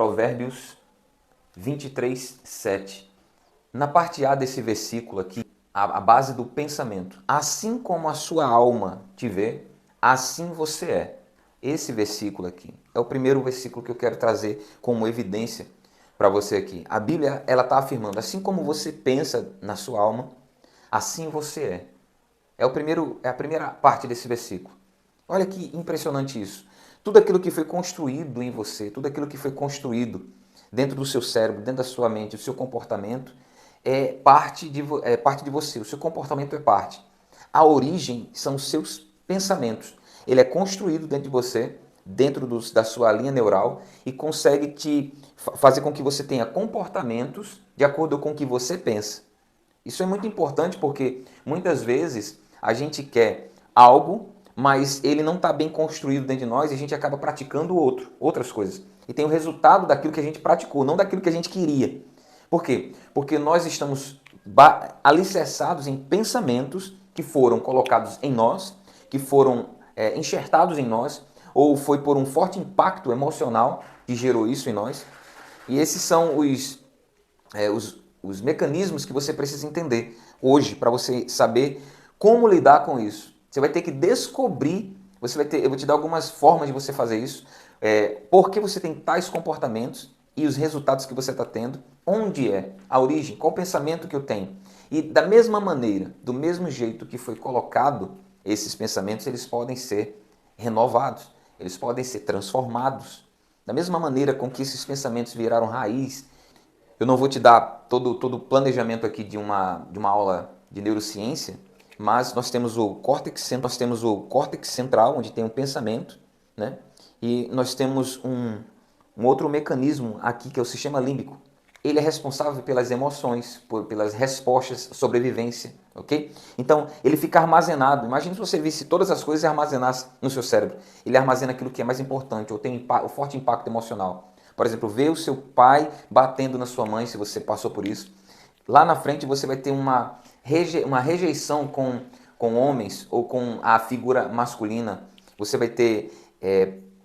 Provérbios 23, 7. Na parte A desse versículo aqui, a base do pensamento. Assim como a sua alma te vê, assim você é. Esse versículo aqui é o primeiro versículo que eu quero trazer como evidência para você aqui. A Bíblia, ela está afirmando, assim como você pensa na sua alma, assim você é. É a primeira parte desse versículo. Olha que impressionante isso. Tudo aquilo que foi construído em você, tudo aquilo que foi construído dentro do seu cérebro, dentro da sua mente, o seu comportamento, é parte de você. O seu comportamento é parte. A origem são os seus pensamentos. Ele é construído dentro de você, da sua linha neural, e consegue fazer com que você tenha comportamentos de acordo com o que você pensa. Isso é muito importante porque muitas vezes a gente quer algo, mas ele não está bem construído dentro de nós e a gente acaba praticando outras coisas. E tem o resultado daquilo que a gente praticou, não daquilo que a gente queria. Por quê? Porque nós estamos alicerçados em pensamentos que foram colocados em nós, que foram enxertados em nós, ou foi por um forte impacto emocional que gerou isso em nós. E esses são os mecanismos que você precisa entender hoje para você saber como lidar com isso. Você vai ter que descobrir, eu vou te dar algumas formas de você fazer isso, por que você tem tais comportamentos e os resultados que você está tendo, onde é a origem, qual o pensamento que eu tenho. E da mesma maneira, do mesmo jeito que foi colocado esses pensamentos, eles podem ser renovados, eles podem ser transformados. Da mesma maneira com que esses pensamentos viraram raiz. Eu não vou te dar todo o planejamento aqui de uma aula de neurociência, mas nós temos o córtex central, onde tem um pensamento, né? E nós temos um outro mecanismo aqui, que é o sistema límbico. Ele é responsável pelas emoções, pelas respostas, sobrevivência, ok? Então, ele fica armazenado. Imagina se você visse todas as coisas e armazenasse no seu cérebro. Ele armazena aquilo que é mais importante, ou tem um forte impacto emocional. Por exemplo, ver o seu pai batendo na sua mãe, se você passou por isso. Lá na frente você vai ter uma rejeição com homens ou com a figura masculina. Você vai ter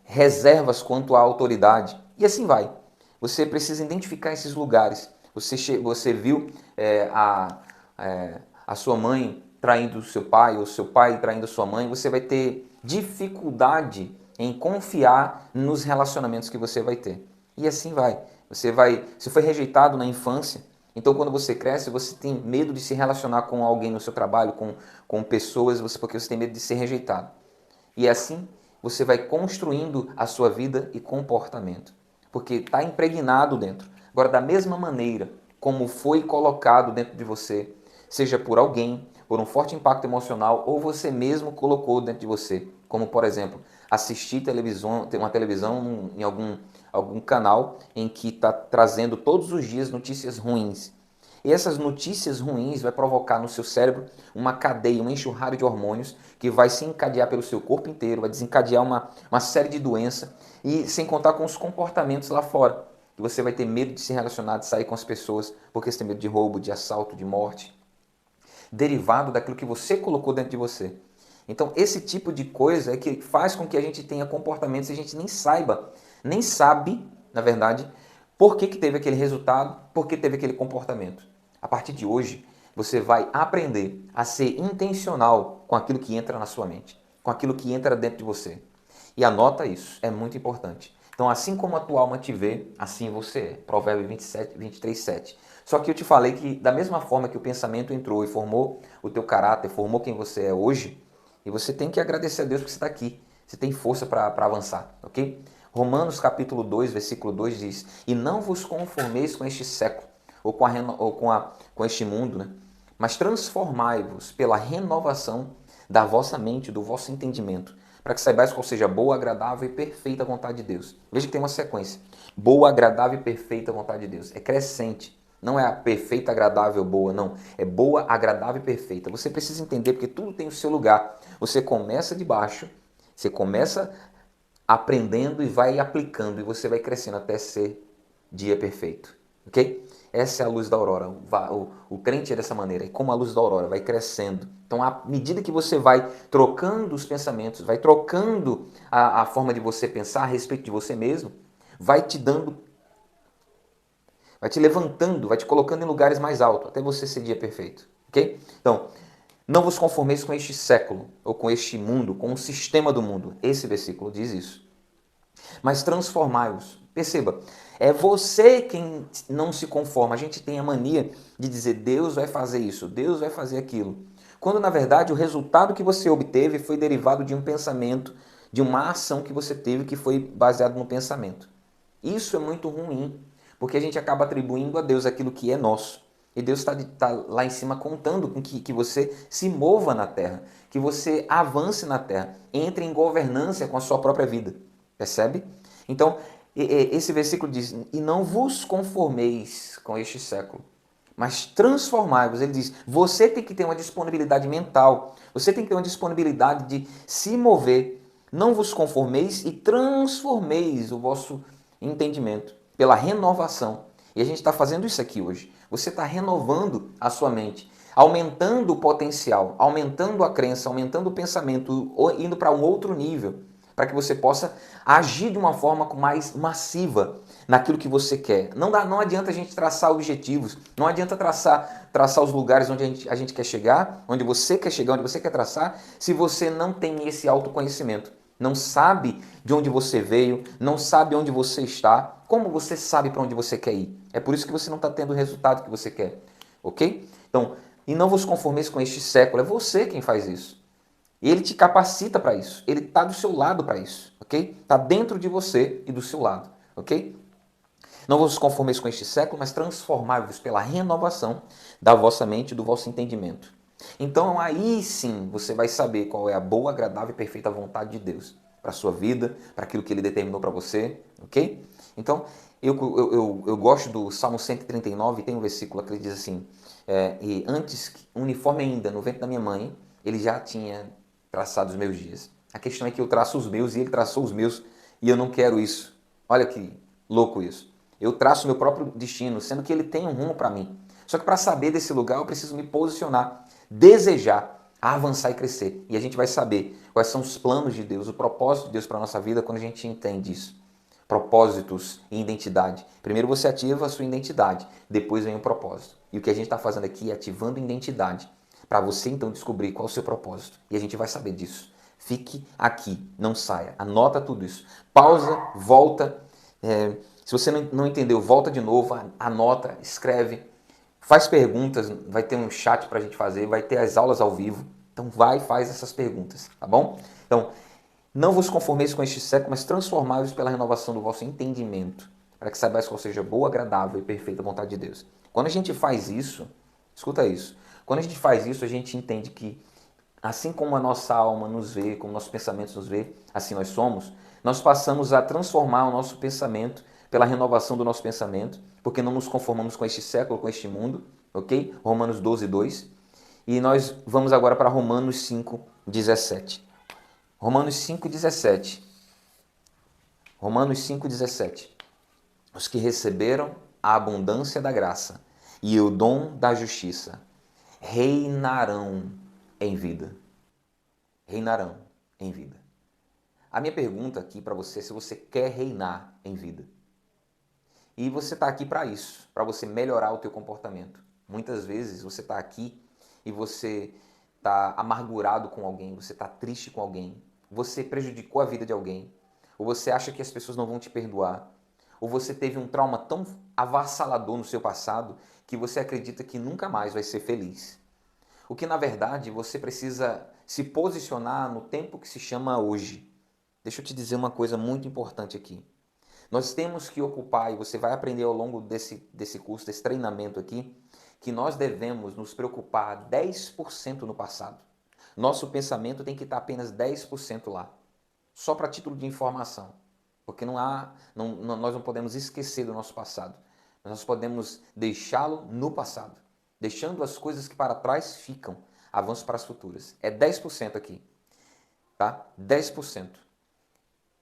reservas quanto à autoridade. E assim vai. Você precisa identificar esses lugares. Você viu a sua mãe traindo o seu pai, ou seu pai traindo a sua mãe, você vai ter dificuldade em confiar nos relacionamentos que você vai ter. E assim vai. Você foi rejeitado na infância, então quando você cresce, você tem medo de se relacionar com alguém no seu trabalho, com pessoas, porque você tem medo de ser rejeitado. E assim você vai construindo a sua vida e comportamento, porque está impregnado dentro. Agora, da mesma maneira como foi colocado dentro de você, seja por alguém, por um forte impacto emocional, ou você mesmo colocou dentro de você, como por exemplo, assistir uma televisão em algum canal em que está trazendo todos os dias notícias ruins. E essas notícias ruins vai provocar no seu cérebro uma cadeia, uma enxurrada de hormônios que vai se encadear pelo seu corpo inteiro, vai desencadear uma série de doenças, e sem contar com os comportamentos lá fora. E você vai ter medo de se relacionar, de sair com as pessoas, porque você tem medo de roubo, de assalto, de morte, derivado daquilo que você colocou dentro de você. Então, esse tipo de coisa é que faz com que a gente tenha comportamentos e a gente nem sabe, na verdade, por que teve aquele resultado, por que teve aquele comportamento. A partir de hoje, você vai aprender a ser intencional com aquilo que entra na sua mente, com aquilo que entra dentro de você. E anota isso, é muito importante. Então, assim como a tua alma te vê, assim você é. Provérbio 23, 7. Só que eu te falei que da mesma forma que o pensamento entrou e formou o teu caráter, formou quem você é hoje, e você tem que agradecer a Deus porque você está aqui. Você tem força para avançar, ok? Romanos capítulo 2, versículo 2 diz: E não vos conformeis com este século, ou com este mundo, né? Mas transformai-vos pela renovação da vossa mente, do vosso entendimento, para que saibais qual seja a boa, agradável e perfeita vontade de Deus. Veja que tem uma sequência. Boa, agradável e perfeita vontade de Deus. É crescente. Não é a perfeita, agradável, boa, não. É boa, agradável e perfeita. Você precisa entender porque tudo tem o seu lugar. Você começa de baixo, você começa aprendendo e vai aplicando, e você vai crescendo até ser dia perfeito. Ok? Essa é a luz da aurora. O crente é dessa maneira. É como a luz da aurora, vai crescendo. Então, à medida que você vai trocando os pensamentos, vai trocando a forma de você pensar a respeito de você mesmo, vai te dando vai te levantando, vai te colocando em lugares mais altos, até você ser dia perfeito, ok? Então, não vos conformeis com este século, ou com este mundo, com o sistema do mundo. Esse versículo diz isso. Mas transformai-vos. Perceba, é você quem não se conforma. A gente tem a mania de dizer Deus vai fazer isso, Deus vai fazer aquilo. Quando na verdade o resultado que você obteve foi derivado de um pensamento, de uma ação que você teve que foi baseado no pensamento. Isso é muito ruim, porque a gente acaba atribuindo a Deus aquilo que é nosso. E Deus está lá em cima contando com que você se mova na terra, que você avance na terra, entre em governância com a sua própria vida. Percebe? Então, esse versículo diz, e não vos conformeis com este século, mas transformai-vos. Ele diz, você tem que ter uma disponibilidade mental, você tem que ter uma disponibilidade de se mover. Não vos conformeis e transformeis o vosso entendimento pela renovação. E a gente está fazendo isso aqui hoje. Você está renovando a sua mente, aumentando o potencial, aumentando a crença, aumentando o pensamento, indo para um outro nível, para que você possa agir de uma forma mais massiva naquilo que você quer. Não adianta a gente traçar objetivos, não adianta traçar os lugares onde a gente quer chegar, onde você quer traçar, se você não tem esse autoconhecimento. Não sabe de onde você veio, não sabe onde você está, como você sabe para onde você quer ir. É por isso que você não está tendo o resultado que você quer, ok? Então, e não vos conformeis com este século, é você quem faz isso. E ele te capacita para isso, ele está do seu lado para isso, ok? Está dentro de você e do seu lado, ok? Não vos conformeis com este século, mas transformai-vos pela renovação da vossa mente e do vosso entendimento. Então aí sim você vai saber qual é a boa, agradável e perfeita vontade de Deus para a sua vida, para aquilo que Ele determinou para você, ok? Então eu gosto do Salmo 139, tem um versículo que ele diz assim, e antes, uniforme ainda, no ventre da minha mãe, Ele já tinha traçado os meus dias. A questão é que eu traço os meus e Ele traçou os meus e eu não quero isso. Olha que louco isso. Eu traço meu próprio destino, sendo que Ele tem um rumo para mim. Só que para saber desse lugar eu preciso me posicionar, desejar, avançar e crescer. E a gente vai saber quais são os planos de Deus, o propósito de Deus para a nossa vida quando a gente entende isso. Propósitos e identidade. Primeiro você ativa a sua identidade, depois vem o propósito. E o que a gente está fazendo aqui é ativando a identidade, para você então descobrir qual é o seu propósito. E a gente vai saber disso. Fique aqui, não saia. Anota tudo isso. Pausa, volta. Se você não entendeu, volta de novo, anota, escreve. Faz perguntas, vai ter um chat para a gente fazer, vai ter as aulas ao vivo. Então vai e faz essas perguntas, tá bom? Então, não vos conformeis com este século, mas transformai-vos pela renovação do vosso entendimento, para que saibais qual seja a boa, agradável e perfeita vontade de Deus. Quando a gente faz isso, escuta isso, quando a gente faz isso, a gente entende que assim como a nossa alma nos vê, como nossos pensamentos nos vê, assim nós somos, nós passamos a transformar o nosso pensamento pela renovação do nosso pensamento, porque não nos conformamos com este século, com este mundo, ok? Romanos 12, 2. E nós vamos agora para Romanos 5, 17. Romanos 5, 17. Romanos 5, 17. Os que receberam a abundância da graça e o dom da justiça reinarão em vida. Reinarão em vida. A minha pergunta aqui para você é se você quer reinar em vida. E você está aqui para isso, para você melhorar o teu comportamento. Muitas vezes você está aqui e você está amargurado com alguém, você está triste com alguém, você prejudicou a vida de alguém, ou você acha que as pessoas não vão te perdoar, ou você teve um trauma tão avassalador no seu passado que você acredita que nunca mais vai ser feliz. O que na verdade você precisa se posicionar no tempo que se chama hoje. Deixa eu te dizer uma coisa muito importante aqui. Nós temos que ocupar, e você vai aprender ao longo desse curso, desse treinamento aqui, que nós devemos nos preocupar 10% no passado. Nosso pensamento tem que estar apenas 10% lá. Só para título de informação. Porque nós não podemos esquecer do nosso passado. Nós podemos deixá-lo no passado. Deixando as coisas que para trás ficam. Avanço para as futuras. É 10% aqui. Tá? 10%.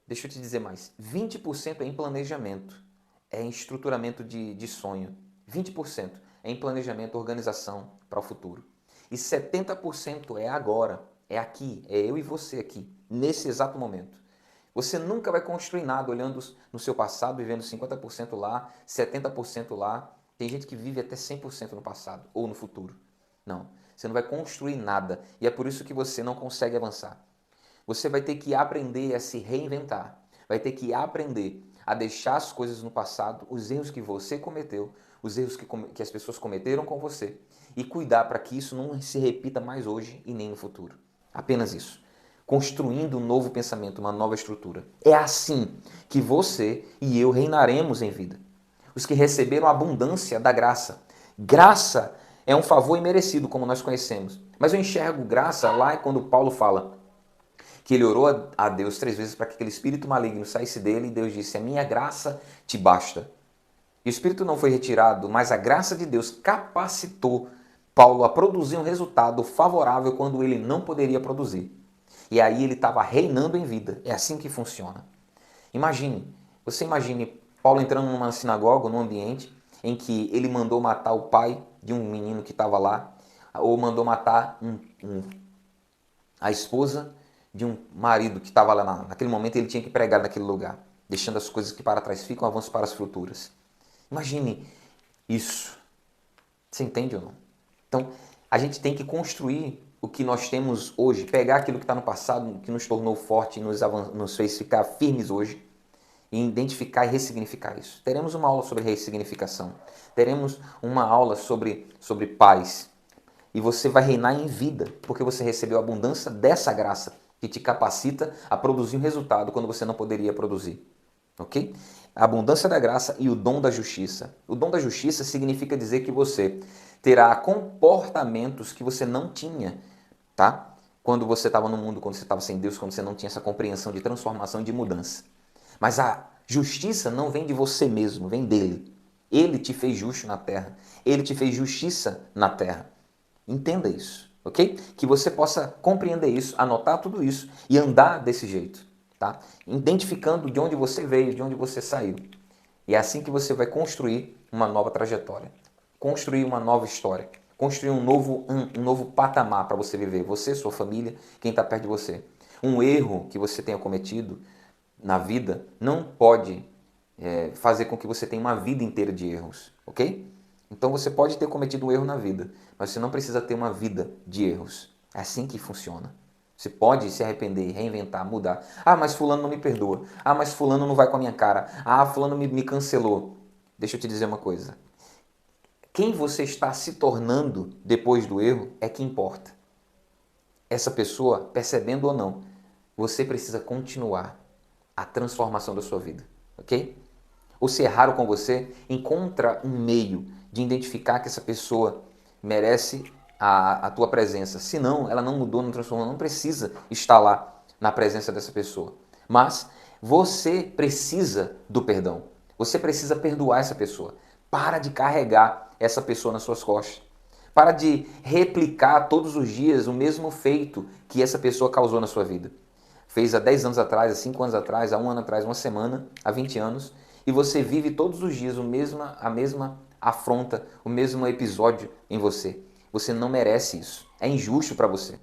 Deixa eu te dizer mais, 20% é em planejamento, é em estruturamento de sonho. 20% é em planejamento, organização para o futuro. E 70% é agora, é aqui, é eu e você aqui, nesse exato momento. Você nunca vai construir nada olhando no seu passado, vivendo 50% lá, 70% lá. Tem gente que vive até 100% no passado ou no futuro. Não, você não vai construir nada e é por isso que você não consegue avançar. Você vai ter que aprender a se reinventar, vai ter que aprender a deixar as coisas no passado, os erros que você cometeu, os erros que as pessoas cometeram com você e cuidar para que isso não se repita mais hoje e nem no futuro. Apenas isso. Construindo um novo pensamento, uma nova estrutura. É assim que você e eu reinaremos em vida. Os que receberam a abundância da graça. Graça é um favor imerecido, como nós conhecemos. Mas eu enxergo graça lá quando Paulo fala que ele orou a Deus 3 vezes para que aquele espírito maligno saísse dele e Deus disse, a minha graça te basta. E o espírito não foi retirado, mas a graça de Deus capacitou Paulo a produzir um resultado favorável quando ele não poderia produzir. E aí ele estava reinando em vida. É assim que funciona. Você imagine Paulo entrando numa sinagoga, num ambiente em que ele mandou matar o pai de um menino que estava lá, ou mandou matar a esposa de um marido que estava lá naquele momento, ele tinha que pregar naquele lugar, deixando as coisas que para trás ficam, avanço para as futuras. Imagine isso. Você entende ou não? Então, a gente tem que construir o que nós temos hoje, pegar aquilo que está no passado, que nos tornou forte, nos fez ficar firmes hoje, e identificar e ressignificar isso. Teremos uma aula sobre ressignificação, teremos uma aula sobre paz, e você vai reinar em vida, porque você recebeu a abundância dessa graça, que te capacita a produzir um resultado quando você não poderia produzir. Ok? A abundância da graça e o dom da justiça. O dom da justiça significa dizer que você terá comportamentos que você não tinha, tá? Quando você estava no mundo, quando você estava sem Deus, quando você não tinha essa compreensão de transformação e de mudança. Mas a justiça não vem de você mesmo, vem dele. Ele te fez justo na terra. Ele te fez justiça na terra. Entenda isso, ok? Que você possa compreender isso, anotar tudo isso e andar desse jeito, tá? Identificando de onde você veio, de onde você saiu. E é assim que você vai construir uma nova trajetória, construir uma nova história, construir um novo patamar para você viver, você, sua família, quem está perto de você. Um erro que você tenha cometido na vida não pode fazer com que você tenha uma vida inteira de erros, ok? Então você pode ter cometido um erro na vida, mas você não precisa ter uma vida de erros. É assim que funciona. Você pode se arrepender, reinventar, mudar. Ah, mas fulano não me perdoa. Ah, mas fulano não vai com a minha cara. Ah, fulano me cancelou. Deixa eu te dizer uma coisa. Quem você está se tornando depois do erro é que importa. Essa pessoa, percebendo ou não, você precisa continuar a transformação da sua vida, ok? Ou se erraram com você, encontra um meio de identificar que essa pessoa merece a tua presença. Se não, ela não mudou, não transformou, não precisa estar lá na presença dessa pessoa. Mas você precisa do perdão. Você precisa perdoar essa pessoa. Para de carregar essa pessoa nas suas costas. Para de replicar todos os dias o mesmo feito que essa pessoa causou na sua vida. Fez há 10 anos atrás, há 5 anos atrás, há 1 ano atrás, uma semana, há 20 anos, e você vive todos os dias a mesma afronta, o mesmo episódio em você. Você não merece isso. É injusto para você.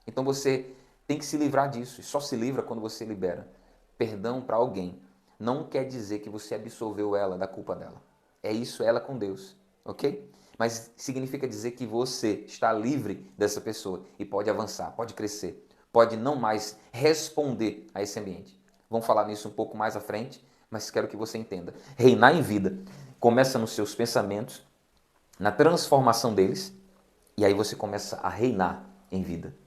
Então você tem que se livrar disso. E só se livra quando você libera. Perdão para alguém não quer dizer que você absolveu ela da culpa dela. É isso, ela com Deus, ok? Mas significa dizer que você está livre dessa pessoa e pode avançar, pode crescer, pode não mais responder a esse ambiente. Vamos falar nisso um pouco mais à frente, mas quero que você entenda. Reinar em vida começa nos seus pensamentos, na transformação deles, e aí você começa a reinar em vida.